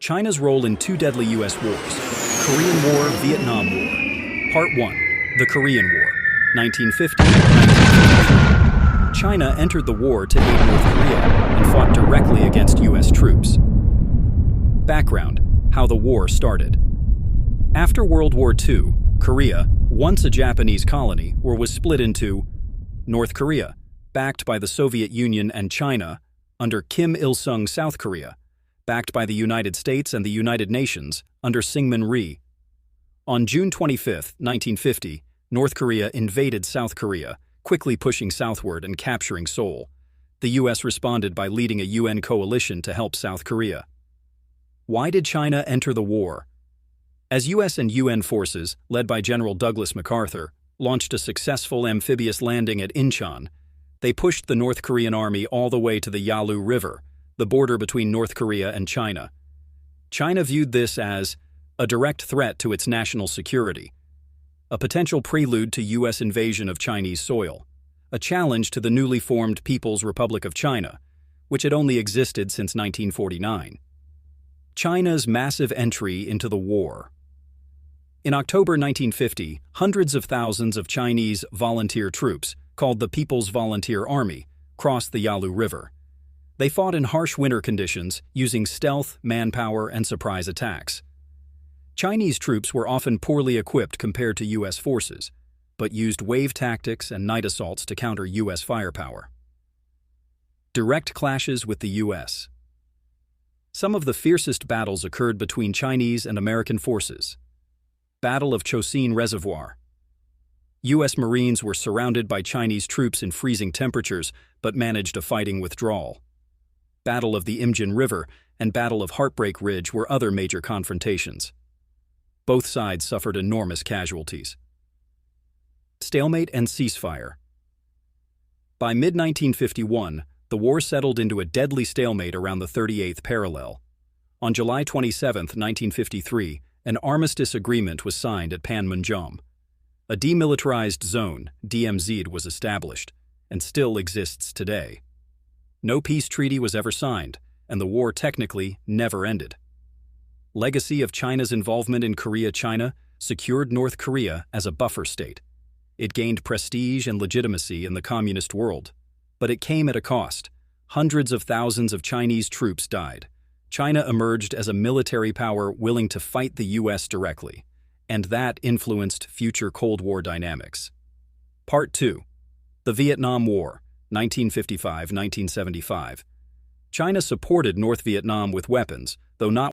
China's role in two deadly U.S. wars, Korean War, Vietnam War. Part 1. The Korean War, 1950-1953. China entered the war to aid North Korea and fought directly against U.S. troops. Background: how the war started. After World War II, Korea, once a Japanese colony, was split into North Korea, backed by the Soviet Union, and China, under Kim Il-sung's South Korea, backed by the United States and the United Nations, under Syngman Rhee. On June 25, 1950, North Korea invaded South Korea, quickly pushing southward and capturing Seoul. The U.S. responded by leading a UN coalition to help South Korea. Why did China enter the war? As U.S. and UN forces, led by General Douglas MacArthur, launched a successful amphibious landing at Inchon, they pushed the North Korean army all the way to the Yalu River, the border between North Korea and China. China viewed this as a direct threat to its national security, a potential prelude to U.S. invasion of Chinese soil, a challenge to the newly formed People's Republic of China, which had only existed since 1949. China's massive entry into the war. In October 1950, hundreds of thousands of Chinese volunteer troops, called the People's Volunteer Army, crossed the Yalu River. They fought in harsh winter conditions, using stealth, manpower, and surprise attacks. Chinese troops were often poorly equipped compared to U.S. forces, but used wave tactics and night assaults to counter U.S. firepower. Direct clashes with the U.S. Some of the fiercest battles occurred between Chinese and American forces. Battle of Chosin Reservoir. U.S. Marines were surrounded by Chinese troops in freezing temperatures, but managed a fighting withdrawal. Battle of the Inchon River and Battle of Heartbreak Ridge were other major confrontations. Both sides suffered enormous casualties. Stalemate and ceasefire. By mid-1951, the war settled into a deadly stalemate around the 38th parallel. On July 27, 1953, an armistice agreement was signed at Panmunjom. A demilitarized zone, DMZ, was established, and still exists today. No peace treaty was ever signed, and the war technically never ended. Legacy of China's involvement in Korea. China secured North Korea as a buffer state. It gained prestige and legitimacy in the communist world, but it came at a cost. Hundreds of thousands of Chinese troops died. China emerged as a military power willing to fight the U.S. directly, and that influenced future Cold War dynamics. Part 2. The Vietnam War, 1955-1975. China supported North Vietnam with weapons, though not